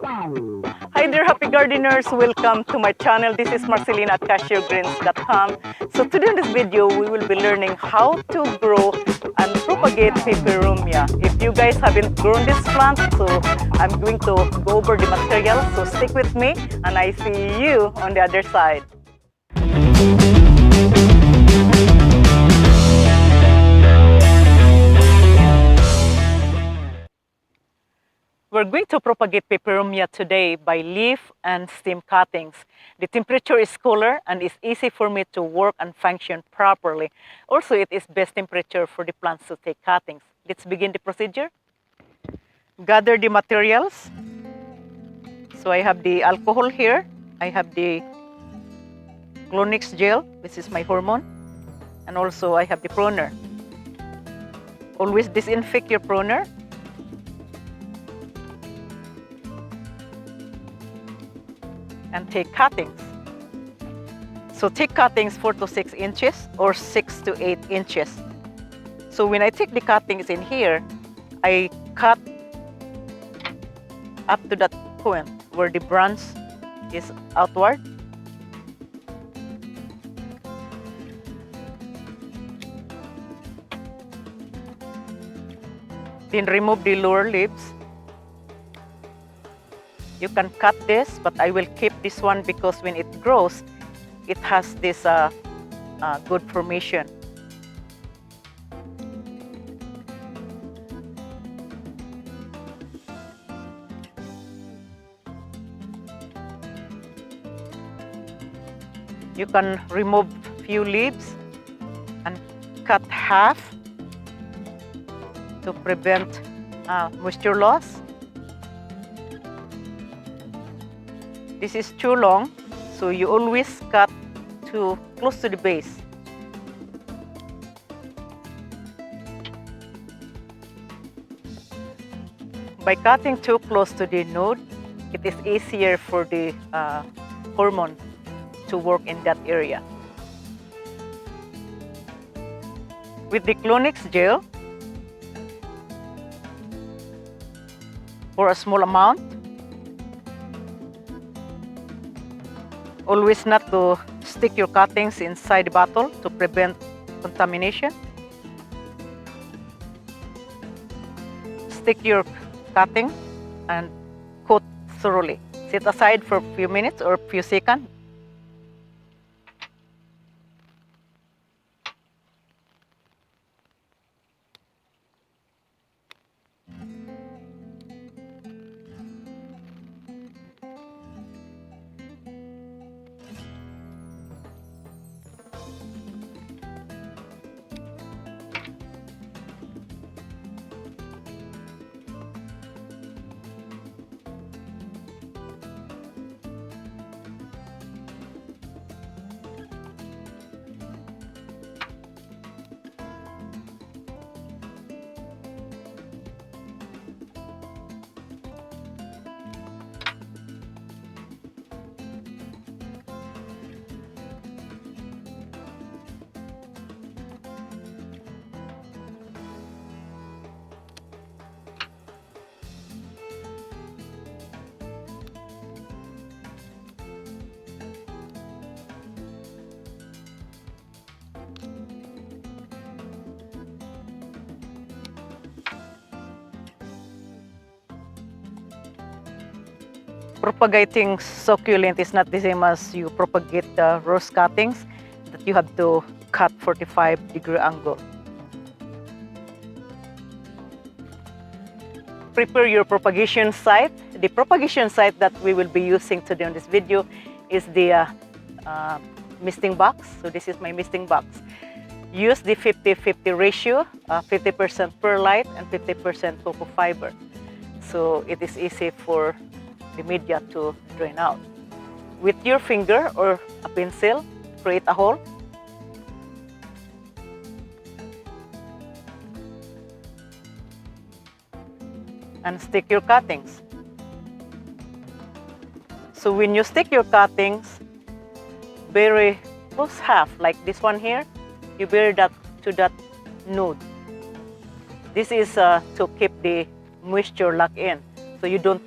Hi there, happy gardeners! Welcome to my channel. This is Marcelina at cashewgreens.com. So today in this video, we will be learning how to grow and propagate peperomia. If you guys haven't grown this plant, so I'm going to go over the material. So stick with me and I see you on the other side. We're going to propagate peperomia today by leaf and stem cuttings. The temperature is cooler and it's easy for me to work and function properly. Also, it is best temperature for the plants to take cuttings. Let's begin the procedure. Gather the materials. So I have the alcohol here. I have the Clonix gel, which is my hormone. And also I have the pruner. Always disinfect your pruner. And take cuttings. So take cuttings 4 to 6 inches or 6 to 8 inches. So when I take the cuttings in here, I cut up to that point where the branch is outward. Then remove the lower leaves. You can cut this, but I will keep this one because when it grows, it has this good formation. You can remove few leaves and cut half to prevent moisture loss. This is too long, so you always cut too close to the base. By cutting too close to the node, it is easier for the hormone to work in that area. With the Clonix gel, for a small amount, always not to stick your cuttings inside the bottle to prevent contamination. Stick your cutting and coat thoroughly. Set aside for a few minutes or a few seconds. Propagating succulent is not the same as you propagate the rose cuttings, that you have to cut 45-degree angle. Prepare your propagation site. The propagation site that we will be using today on this video is the misting box. So this is my misting box. Use the 50-50 ratio, 50% perlite and 50% cocoa fiber. So it is easy for the media to drain out. With your finger or a pencil, create a hole. And stick your cuttings. So when you stick your cuttings, bury close half, like this one here, you bury that to that node. This is to keep the moisture locked in, so you don't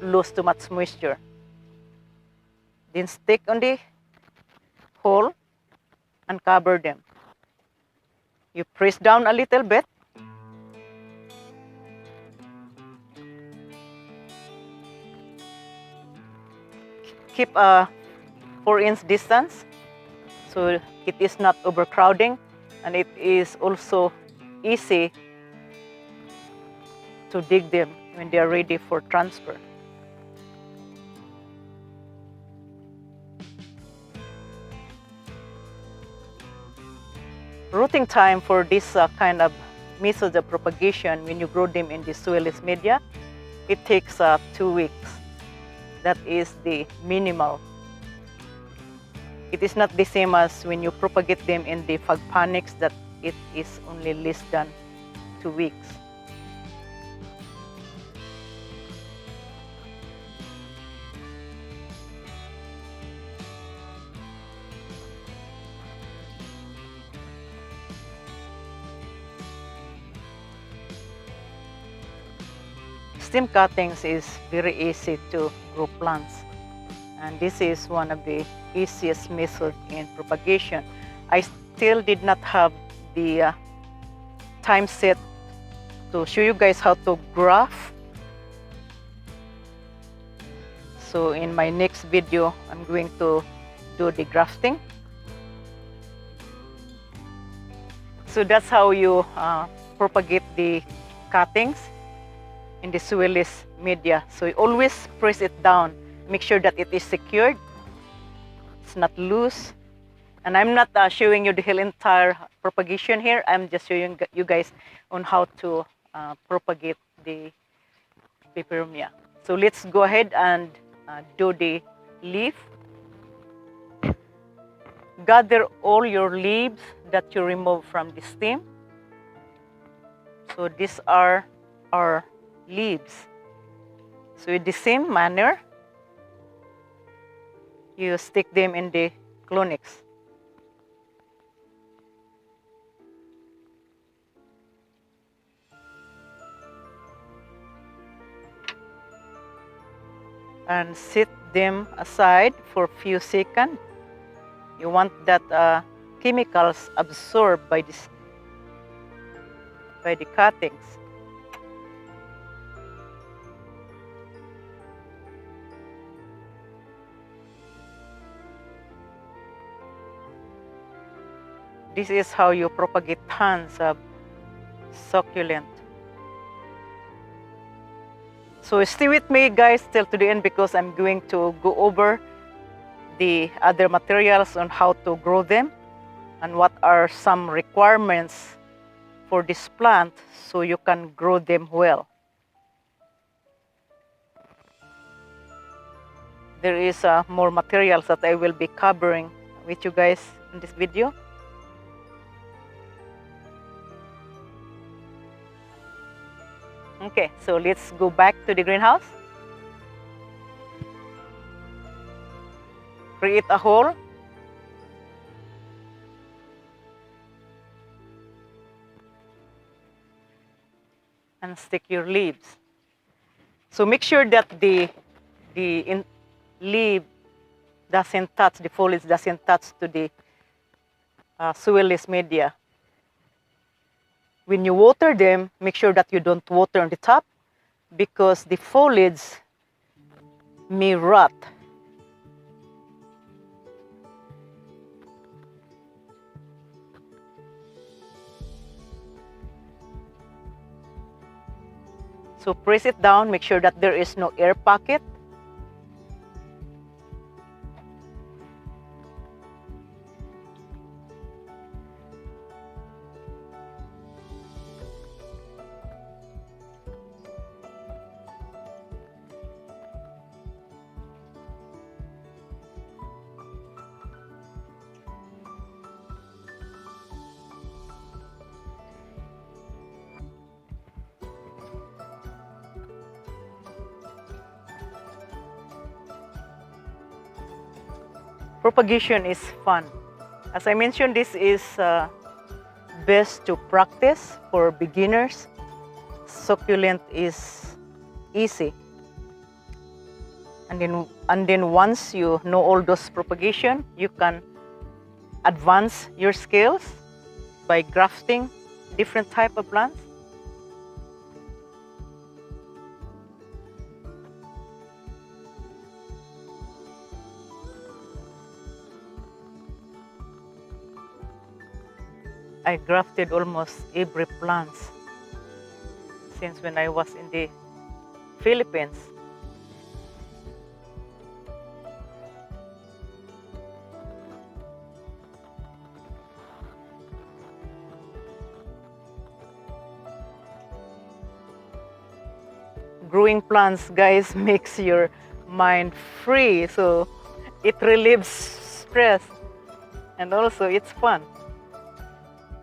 lose too much moisture. Then stick on the hole and cover them. You press down a little bit. Keep a 4-inch distance so it is not overcrowding, and it is also easy to dig them when they are ready for transfer. Rooting time for this kind of method of propagation, when you grow them in the soilless media, it takes 2 weeks. That is the minimal. It is not the same as when you propagate them in the fogponics, that it is only less than 2 weeks. Stem cuttings is very easy to grow plants, and this is one of the easiest methods in propagation. I still did not have the time set to show you guys how to graft. So in my next video, I'm going to do the grafting. So that's how you propagate the cuttings in the soilless media. So you always press it down. Make sure that it is secured. It's not loose. And I'm not showing you the whole entire propagation here. I'm just showing you guys on how to propagate the peperomia. So let's go ahead and do the leaf. Gather all your leaves that you remove from the stem. So these are our leaves. So in the same manner, you stick them in the clonics. And set them aside for a few seconds. You want that chemicals absorbed by the cuttings. This is how you propagate tons of succulent. So stay with me guys till to the end, because I'm going to go over the other materials on how to grow them and what are some requirements for this plant so you can grow them well. There is more materials that I will be covering with you guys in this video. Okay, so let's go back to the greenhouse. Create a hole. And stick your leaves. So make sure that the leaf doesn't touch, the foliage doesn't touch to the soilless media. When you water them, make sure that you don't water on the top, because the foliage may rot. So press it down, make sure that there is no air pocket. Propagation is fun. As I mentioned, this is best to practice for beginners. Succulent is easy. And then once you know all those propagation, you can advance your skills by grafting different type of plants. I grafted almost every plant since when I was in the Philippines. Growing plants, guys, makes your mind free, so it relieves stress, and also it's fun.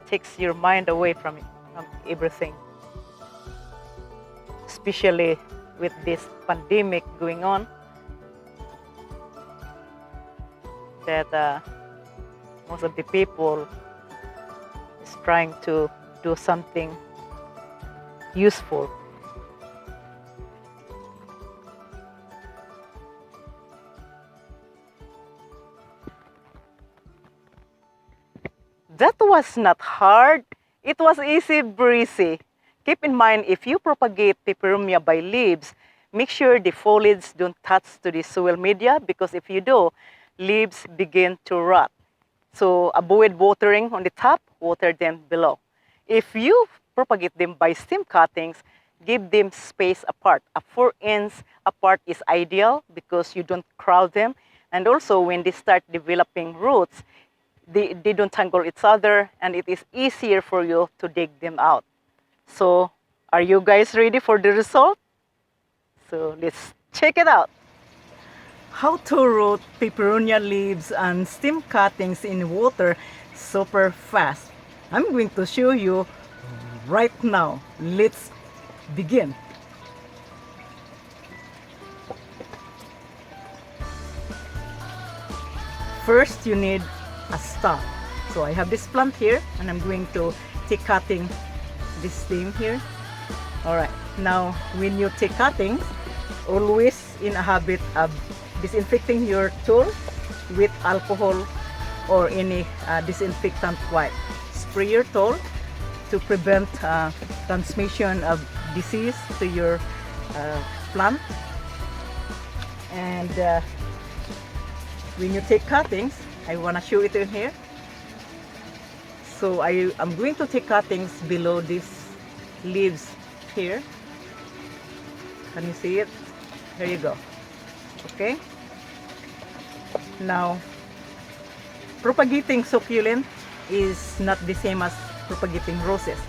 Takes your mind away from everything, especially with this pandemic going on, that most of the people is trying to do something useful. That was not hard. It was easy breezy. Keep in mind, if you propagate peperomia by leaves, make sure the foliage don't touch to the soil media, because if you do, leaves begin to rot. So avoid watering on the top, water them below. If you propagate them by stem cuttings, give them space apart. A 4-inch apart is ideal because you don't crowd them. And also when they start developing roots, they don't tangle each other, and it is easier for you to dig them out. So are you guys ready for the result? So let's check it out. How to root peperonia leaves and stem cuttings in water super fast. I'm going to show you right now. Let's begin. First, you need a stalk. So I have this plant here, and I'm going to take cutting this stem here. All right, now when you take cuttings, always in a habit of disinfecting your tool with alcohol or any disinfectant wipe. Spray your tool to prevent transmission of disease to your plant. And when you take cuttings, I want to show it in here. So I'm going to take cuttings below these leaves here. Can you see it? There you go. Okay. Now, propagating succulent is not the same as propagating roses.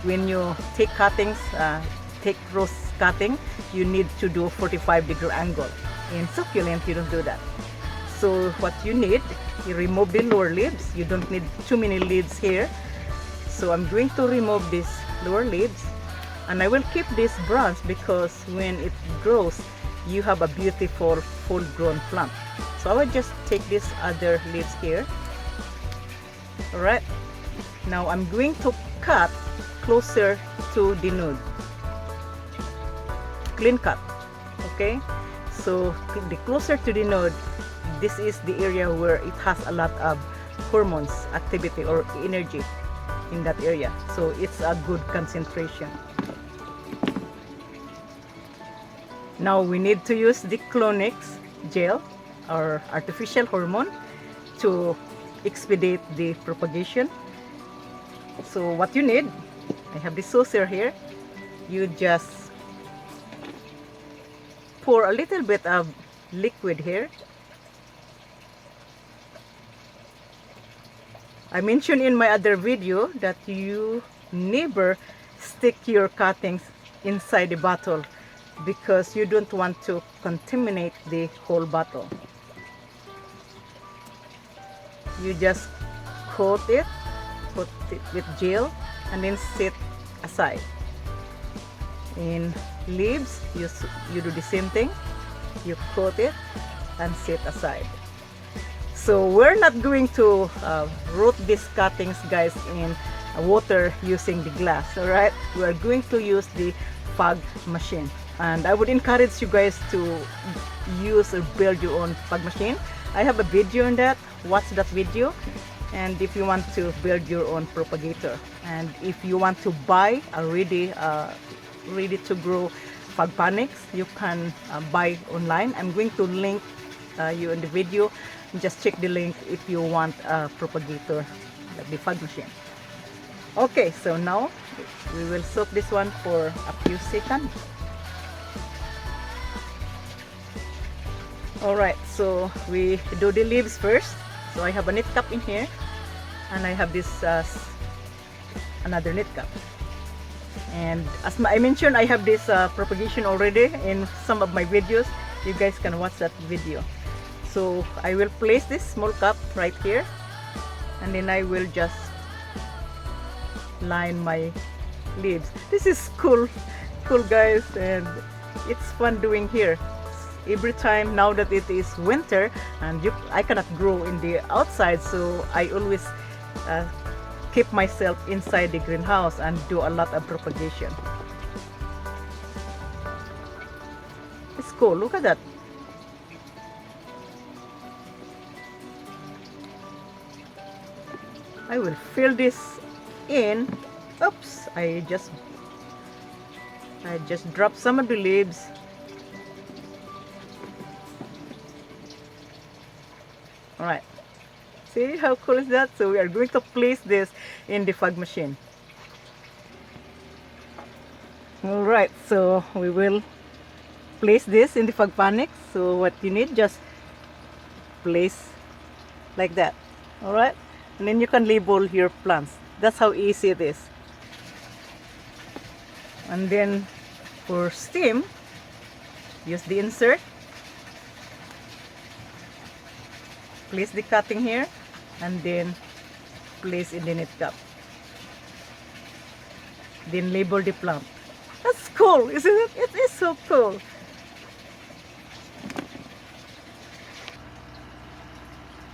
When you take cuttings, take rose cutting, you need to do 45-degree angle. In succulent, you don't do that. So what you need, you remove the lower leaves. You don't need too many leaves here. So I'm going to remove these lower leaves, and I will keep this branch because when it grows, you have a beautiful full-grown plant. So I will just take these other leaves here. All right. Now I'm going to cut closer to the node. Clean cut. Okay. So the closer to the node, this is the area where it has a lot of hormones activity or energy in that area. So it's a good concentration. Now we need to use the Clonix gel or artificial hormone to expedite the propagation. So what you need, I have the saucer here. You just pour a little bit of liquid here. I mentioned in my other video that you never stick your cuttings inside the bottle because you don't want to contaminate the whole bottle. You just coat it, put it with gel, and then set aside. In leaves, you do the same thing. You coat it and set aside. So we're not going to root these cuttings, guys, in water using the glass. All right, we are going to use the fog machine. And I would encourage you guys to use or build your own fog machine. I have a video on that. Watch that video. And if you want to build your own propagator, and if you want to buy a ready to grow fogponics, you can buy online. I'm going to link you in the video. Just check the link if you want a propagator, like the fog machine. Okay, so now we will soak this one for a few seconds. Alright, so we do the leaves first. So I have a knit cup in here, and I have this another knit cup. And as I mentioned, I have this propagation already in some of my videos. You guys can watch that video. So I will place this small cup right here, and then I will just line my leaves. This is cool guys, and it's fun doing here. Every time now that it is winter and I cannot grow in the outside, so I always keep myself inside the greenhouse and do a lot of propagation. It's cool, look at that. I will fill this in. Oops, I just dropped some of the leaves. Alright, see how cool is that? So we are going to place this in the fog machine. Alright, so we will place this in the fogponics. So what you need, just place like that. Alright, and then you can label your plants. That's how easy it is. And then for stem, use the insert. Place the cutting here, and then place in the knit cup. Then label the plant. That's cool, isn't it? It is so cool.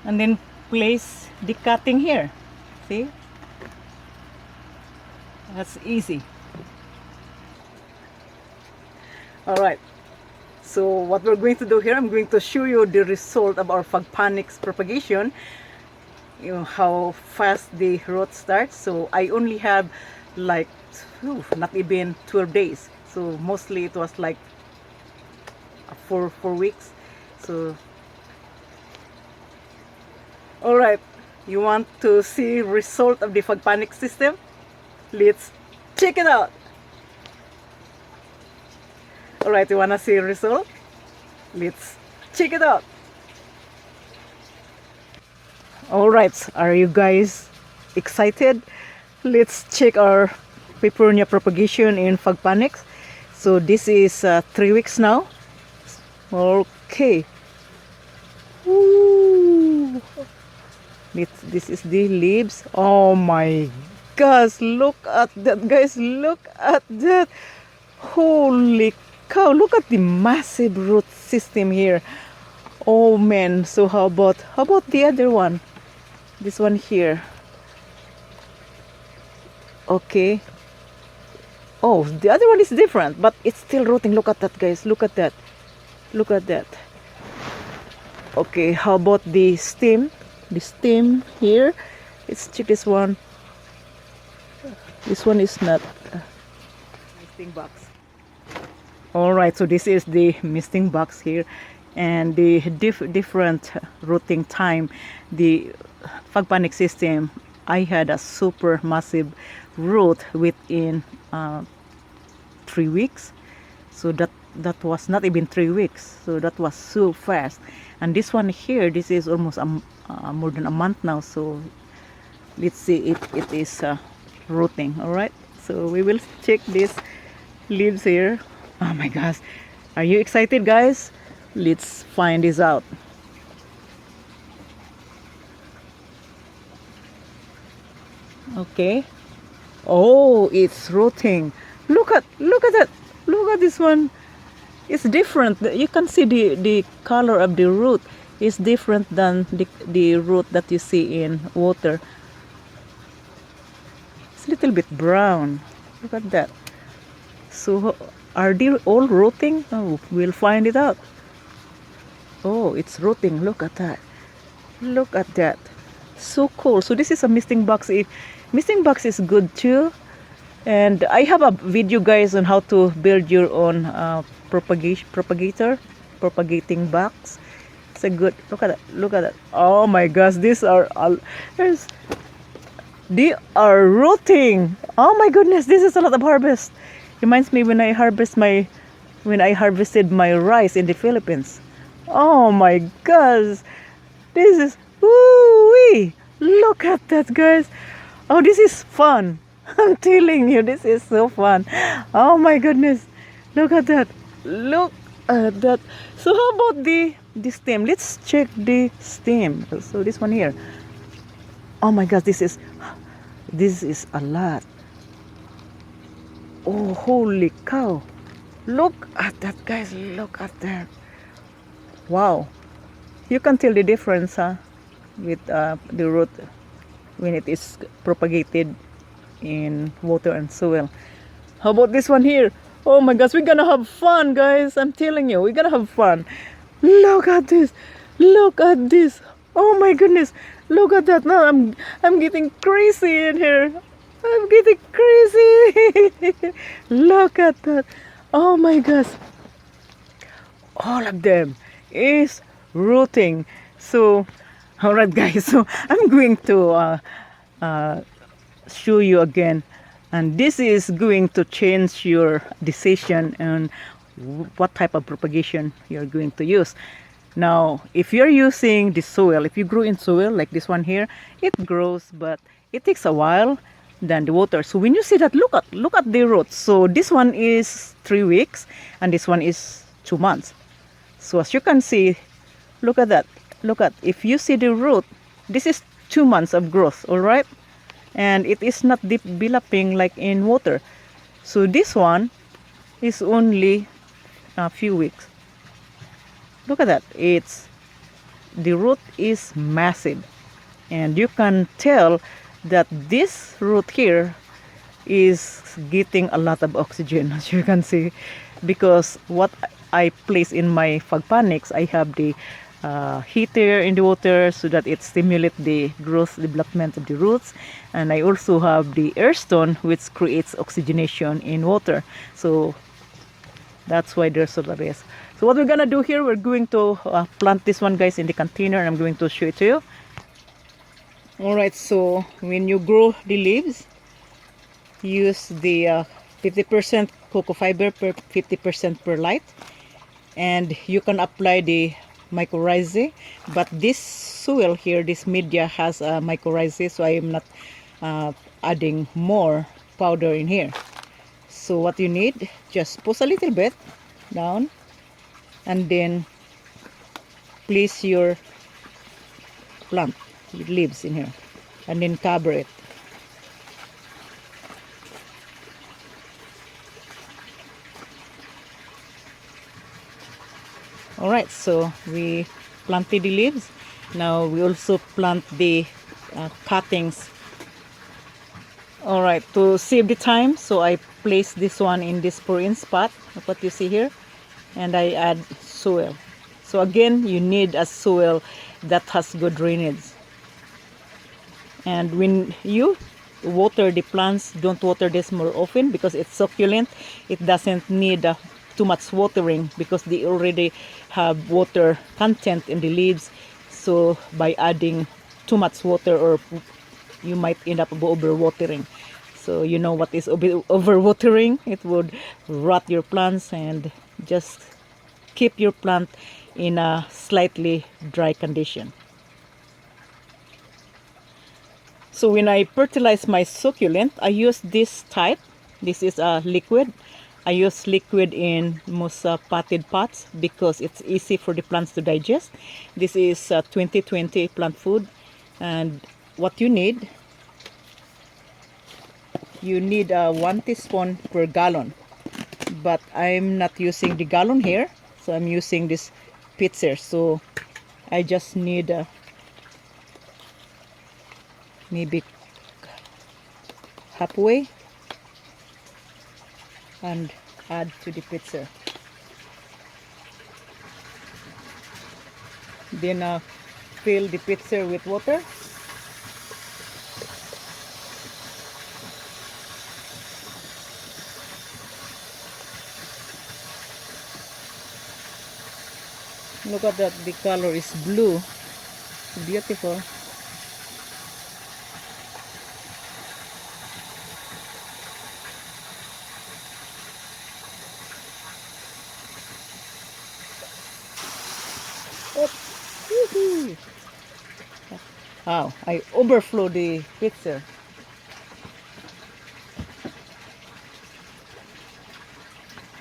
And then place the cutting here. See? That's easy. Alright. So what we're going to do here, I'm going to show you the result of our fogponics propagation. You know how fast the root starts. So I only have like not even 12 days. So mostly it was like 4 weeks. So alright, you want to see result of the fogponics system? Let's check it out. Alright, you wanna see a result? Let's check it out. Alright, are you guys excited? Let's check our peperonia propagation in fogponics. So this is 3 weeks now. Okay. Ooh. This is the leaves. Oh my gosh, look at that, guys. Look at that. Holy cow, look at the massive root system here. Oh man, so how about the other one? This one here. Okay. Oh, the other one is different, but it's still rooting. Look at that, guys. Look at that. Look at that. Okay, how about the stem? The stem here. Let's check this one. This one is not misting box. Alright, so this is the misting box here, and the different rooting time. The fogponics system, I had a super massive root within 3 weeks. So that was not even 3 weeks. So that was so fast. And this one here, this is almost more than a month now. So let's see if it is rooting. Alright, so we will check these leaves here. Oh my gosh, are you excited, guys? Let's find this out. Okay. Oh, it's rooting. Look at that. Look at this one. It's different. You can see the color of the root is different than the root that you see in water. It's a little bit brown. Look at that. So are they all rotting? Oh, we'll find it out. Oh, it's rotting. Look at that. Look at that. So cool. So this is a misting box. Misting box is good too. And I have a video, guys, on how to build your own propagating box. It's a good, look at that, look at that. Oh my gosh, these are all, they are rotting. Oh my goodness, this is a lot of harvest. Reminds me when when I harvested my rice in the Philippines. Oh my gosh, this is, woo-wee. Look at that, guys. Oh, this is fun. I'm telling you, this is so fun. Oh my goodness. Look at that. Look at that. So how about the stem? Let's check the stem. So this one here. Oh my gosh, this is a lot. Oh, holy cow. Look at that, guys. Look at that. Wow. You can tell the difference, huh? With the root when it is propagated in water and soil. How about this one here? Oh my gosh, we're gonna have fun, guys. I'm telling you, we're gonna have fun. Look at this. Look at this. Oh my goodness. Look at that. Now I'm getting crazy in here. I'm getting crazy. Look at that. Oh my gosh. All of them is rooting. So, all right, guys. So I'm going to show you again, and this is going to change your decision on what type of propagation you're going to use. Now if you're using the soil, if you grow in soil like this one here, it grows, but it takes a while than the water. So when you see that, look at the roots. So this one is 3 weeks and this one is 2 months. So as you can see, look at that. Look at, if you see the root, this is 2 months of growth, all right? And it is not developing like in water. So this one is only a few weeks. Look at that. The root is massive, and you can tell that this root here is getting a lot of oxygen, as you can see, because what I place in my fogponics, I have the heater in the water so that it stimulates the growth development of the roots, and I also have the air stone which creates oxygenation in water. So that's why there's a lot of this. So what we're gonna do here, we're going to plant this one, guys, in the container, and I'm going to show it to you. All right, so when you grow the leaves, use the 50% cocoa fiber per 50% perlite, and you can apply the mycorrhizae, but this soil here, this media has a mycorrhizae, so I am not adding more powder in here. So what you need, just put a little bit down and then place your plant with leaves in here and then cover it. Alright, so we planted the leaves. Now we also plant the cuttings. Alright, to save the time, so I place this one in this pour-in spot, what you see here, and I add soil. So again, you need a soil that has good drainage. And when you water the plants, don't water this more often because it's succulent. It doesn't need too much watering because they already have water content in the leaves. So by adding too much water, or you might end up over-watering. So you know what is over-watering? It would rot your plants, and just keep your plant in a slightly dry condition. So when I fertilize my succulent, I use this type. This is a liquid. I use liquid in most potted pots because it's easy for the plants to digest. This is 2020 plant food, and what you need 1 teaspoon per gallon. But I'm not using the gallon here, so I'm using this pitcher. So I just need maybe halfway. and add to the pitcher. Then fill the pitcher with water. Look at that, the color is blue. Beautiful. Oh, wow, I overflow the pitcher.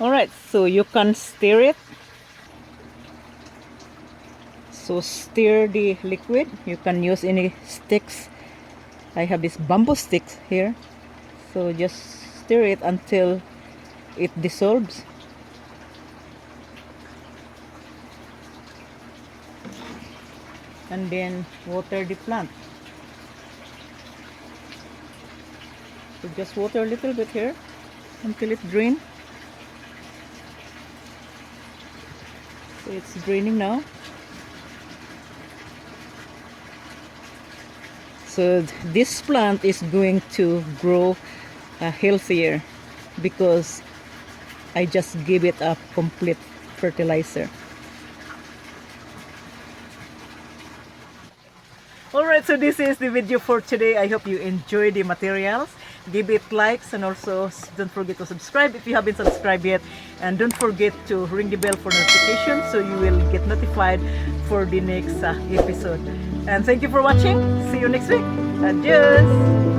Alright, so you can stir it. So stir the liquid. You can use any sticks. I have this bamboo sticks here. So just stir it until it dissolves. And then water the plant. So just water a little bit here until it drains. So it's draining now. So this plant is going to grow healthier because I just give it a complete fertilizer. Alright, so this is the video for today. I hope you enjoy the materials. Give it likes and also don't forget to subscribe if you haven't subscribed yet. And don't forget to ring the bell for notifications so you will get notified for the next episode. And thank you for watching. See you next week. Adios!